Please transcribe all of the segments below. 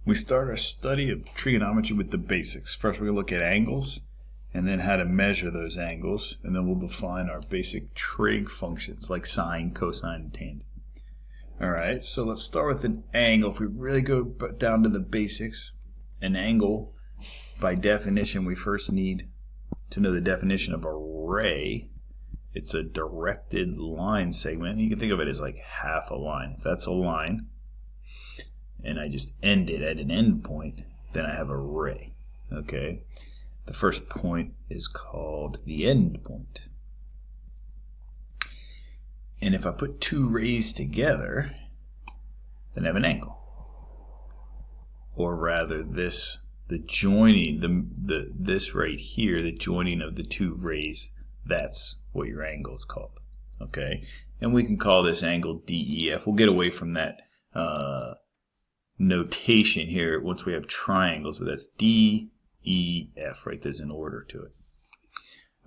We start our study of trigonometry with the basics. First we're going to look at angles and then how to measure those angles, and then we'll define our basic trig functions like sine, cosine, and tangent. Alright, so let's start with an angle. If we really go down to the basics, an angle, by definition, we first need to know the definition of a ray. It's a directed line segment. You can think of it as like half a line. If that's a line, and I just end it at an end point, then I have a ray. Okay? The first point is called the end point. And if I put two rays together, then I have an angle. Or rather, this right here, the joining of the two rays, that's what your angle is called. Okay? And we can call this angle DEF. We'll get away from that notation here once we have triangles, but that's DEF, right? There's an order to it.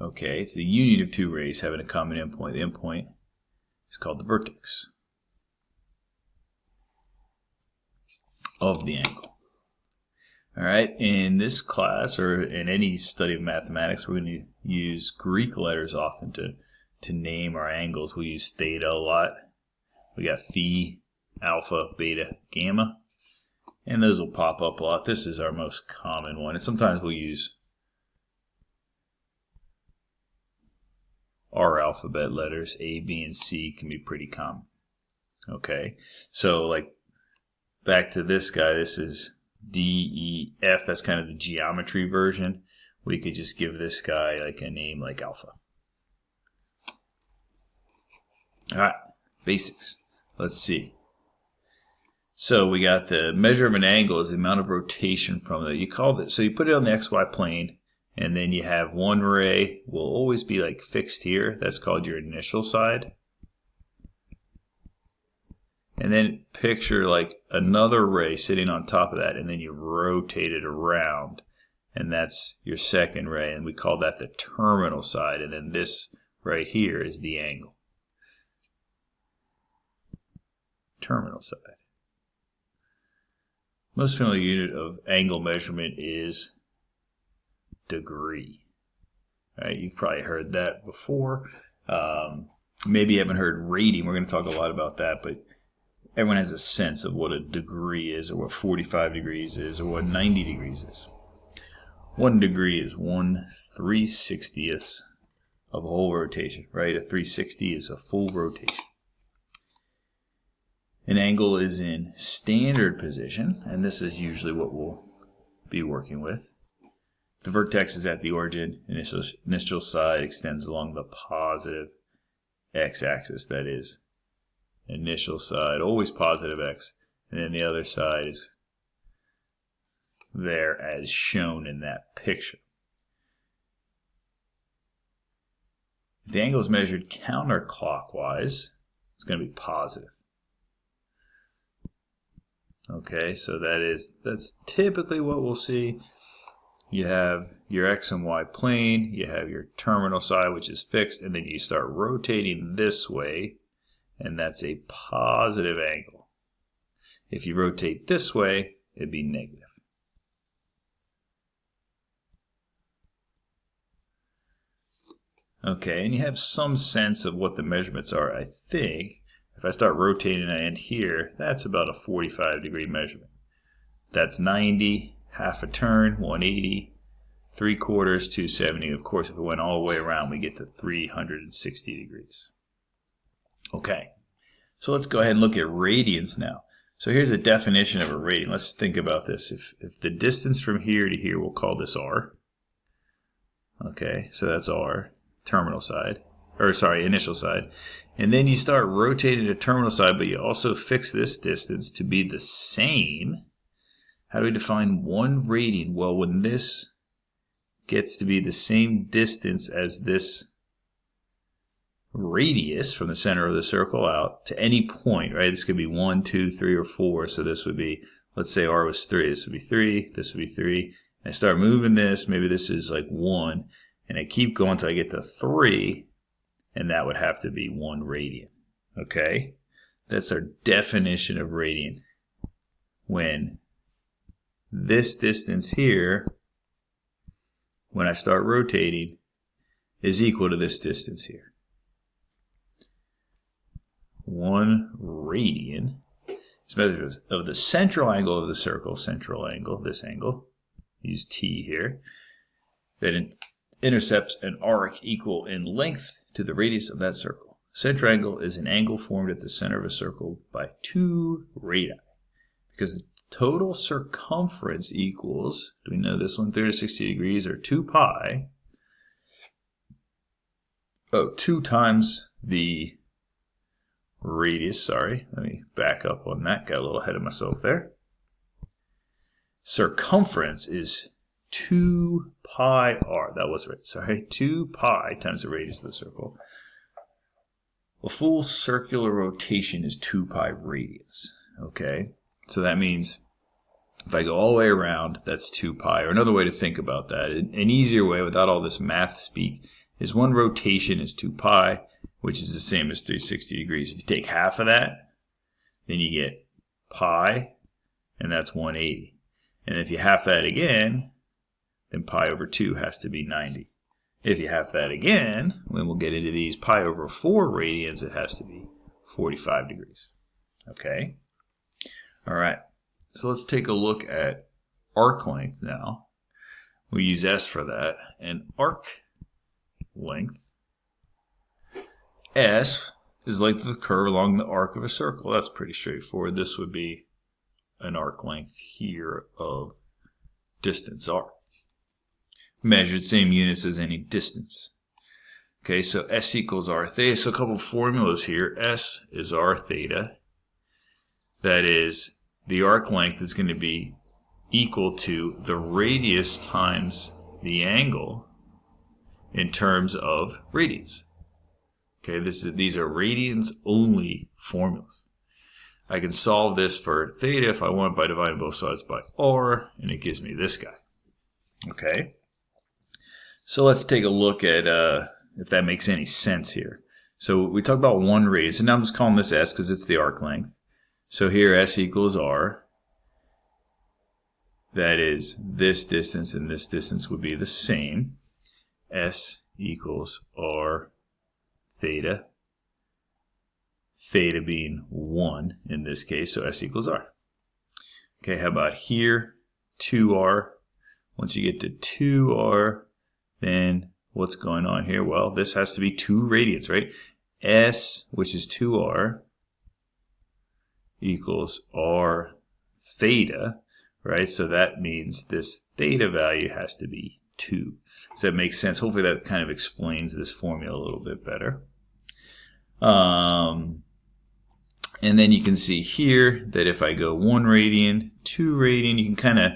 Okay, it's the union of two rays having a common endpoint. The endpoint is called the vertex of the angle. Alright, in this class, or in any study of mathematics, we're going to use Greek letters often to name our angles. We use theta a lot. We got phi, alpha, beta, gamma. And those will pop up a lot. This is our most common one. And sometimes we'll use our alphabet letters. A, B, and C can be pretty common. Okay, so like back to this guy, this is D, E, F. That's kind of the geometry version. We could just give this guy like a name like alpha. Alright, basics. Let's see. So we got the measure of an angle is the amount of rotation from it. You call it, so you put it on the XY plane, and then you have one ray will always be like fixed here. That's called your initial side. And then picture like another ray sitting on top of that, and then you rotate it around, and that's your second ray, and we call that the terminal side. And then this right here is the angle. Terminal side. Most familiar unit of angle measurement is degree. All right, you've probably heard that before. Maybe you haven't heard rating. We're going to talk a lot about that, but everyone has a sense of what a degree is, or what 45 degrees is, or what 90 degrees is. 1 degree is 1/360th of a whole rotation, right? A 360 is a full rotation. An angle is in standard position, and this is usually what we'll be working with. The vertex is at the origin. Initial side extends along the positive x-axis, that is, initial side, always positive x, and then the other side is there as shown in that picture. If the angle is measured counterclockwise, it's going to be positive. Okay, so that's typically what we'll see. You have your x and y plane, you have your terminal side, which is fixed, and then you start rotating this way, and that's a positive angle. If you rotate this way, it'd be negative. Okay, and you have some sense of what the measurements are, I think. If I start rotating and I end here, that's about a 45 degree measurement. That's 90, half a turn, 180, 3/4, 270. Of course, if it went all the way around, we get to 360 degrees. Okay, so let's go ahead and look at radians now. So here's a definition of a radian. Let's think about this. If the distance from here to here, we'll call this R. Okay, so that's R, terminal side. Or sorry, initial side. And then you start rotating the terminal side, but you also fix this distance to be the same. How do we define 1 radian? Well, when this gets to be the same distance as this radius from the center of the circle out to any point, right? This could be 1, 2, 3, or 4. So this would be, let's say R was 3. This would be 3. This would be 3. And I start moving this. Maybe this is like 1. And I keep going until I get to 3. And that would have to be 1 radian. Okay? That's our definition of radian. When this distance here, when I start rotating, is equal to this distance here. 1 radian is measured of the central angle of the circle, central angle, this angle, use T here, that intercepts an arc equal in length to the radius of that circle. Central angle is an angle formed at the center of a circle by 2 radii, because the total circumference equals, do we know this one, 360 degrees, or 2 pi, 2 times the radius, sorry, let me back up on that, got a little ahead of myself there. Circumference is 2 pi r, that was right, sorry, 2 pi times the radius of the circle. A full circular rotation is 2 pi radians, okay? So that means if I go all the way around, that's 2 pi, or another way to think about that, an easier way without all this math speak, is 1 rotation is 2 pi, which is the same as 360 degrees. If you take half of that, then you get pi, and that's 180. And if you half that again, then pi over 2 has to be 90. If you half that again, when we'll get into these pi over 4 radians, it has to be 45 degrees. Okay? All right. So let's take a look at arc length now. We use S for that. And arc length, S is the length of the curve along the arc of a circle. That's pretty straightforward. This would be an arc length here of distance r. Measured same units as any distance. Okay, so S equals r theta. So a couple of formulas here. S is r theta. That is, the arc length is going to be equal to the radius times the angle in terms of radians. Okay, these are radians only formulas. I can solve this for theta if I want by dividing both sides by r, and it gives me this guy. Okay, so let's take a look at if that makes any sense here. So we talked about 1 radius, and now I'm just calling this S because it's the arc length. So here S equals r. That is, this distance and this distance would be the same. S equals r theta. Theta being 1 in this case, so S equals r. Okay, how about here? 2r. Once you get to 2r, then what's going on here? Well, this has to be 2 radians, right? S, which is 2r, equals r theta, right? So that means this theta value has to be 2. Does that make sense? Hopefully that kind of explains this formula a little bit better. And then you can see here that if I go 1 radian, 2 radian, you can kind of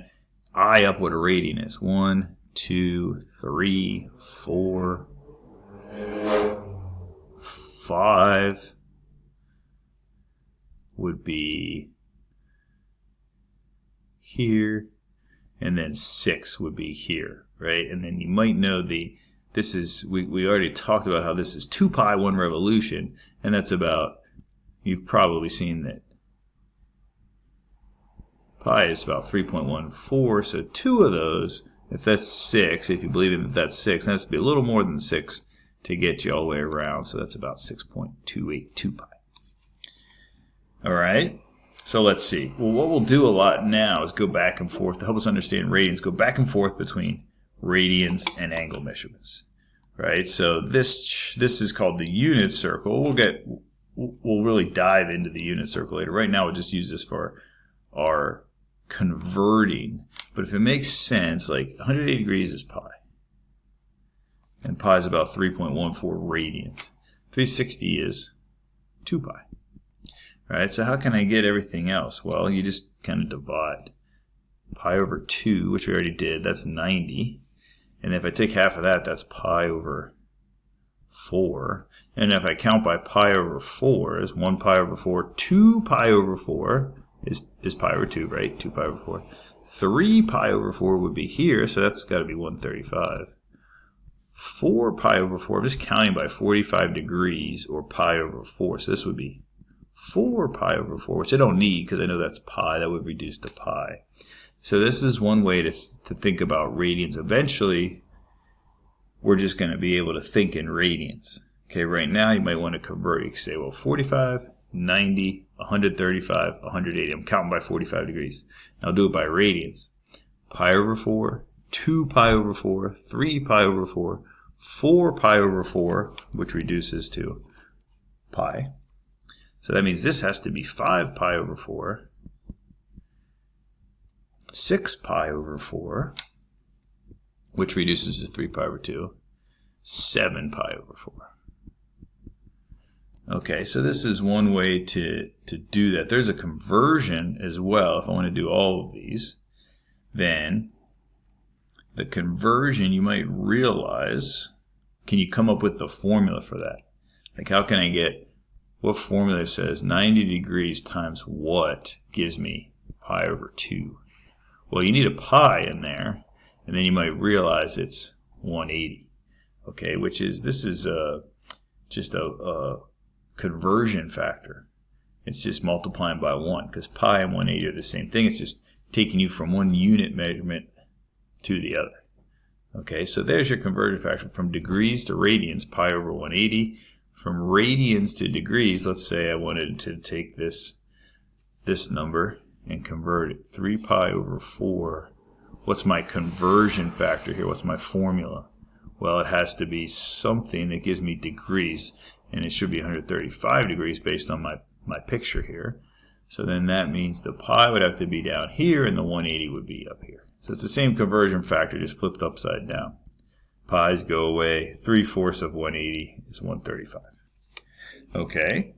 eye up what a radian is. 1, 2, 3, 4, 5 would be here, and then 6 would be here, right? And then you might know this is, we already talked about how this is 2 pi 1 revolution, and that's about, you've probably seen that pi is about 3.14, so 2 of those, if that's 6, if you believe in that that's 6, that has to be a little more than 6 to get you all the way around, so that's about 6.282 pi. All right, so let's see. Well, what we'll do a lot now is go back and forth to help us understand radians, go back and forth between radians and angle measurements, right? So this is called the unit circle. We'll really dive into the unit circle later. Right now, we'll just use this for our converting. But if it makes sense, like 180 degrees is pi, and pi is about 3.14 radians. 360 is 2 pi. All right, so how can I get everything else? Well, you just kind of divide. Pi over 2, which we already did, that's 90. And if I take half of that, that's pi over 4. And if I count by pi over 4, is 1 pi over 4. 2 pi over 4 is pi over 2, right? 2 pi over 4. 3 pi over 4 would be here, so that's got to be 135. 4 pi over 4, I'm just counting by 45 degrees, or pi over 4, so this would be 4 pi over 4, which I don't need because I know that's pi. That would reduce to pi. So this is one way to think about radians. Eventually, we're just going to be able to think in radians. Okay, right now you might want to convert. You can say, well, 45, 90, 135, 180. I'm counting by 45 degrees. Now I'll do it by radians. Pi over 4, 2 pi over 4, 3 pi over 4, 4 pi over 4, which reduces to pi. So that means this has to be 5 pi over 4, 6 pi over 4, which reduces to 3 pi over 2, 7 pi over 4. Okay, so this is one way to do that. There's a conversion as well. If I want to do all of these, then the conversion, you might realize, can you come up with the formula for that? Like, how can I get, what formula says 90 degrees times what gives me pi over 2? Well, you need a pi in there, and then you might realize it's 180. Okay, which is, this is just a conversion factor. It's just multiplying by 1, because pi and 180 are the same thing. It's just taking you from one unit measurement to the other. Okay, so there's your conversion factor. From degrees to radians, pi over 180. From radians to degrees, let's say I wanted to take this number and convert it. 3 pi over 4. What's my conversion factor here? What's my formula? Well, it has to be something that gives me degrees, and it should be 135 degrees based on my picture here. So then that means the pi would have to be down here and the 180 would be up here. So it's the same conversion factor, just flipped upside down. Pi's go away. 3/4 of 180 is 135. Okay.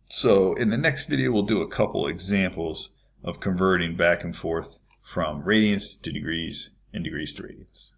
So in the next video, we'll do a couple examples of converting back and forth from radians to degrees and degrees to radians.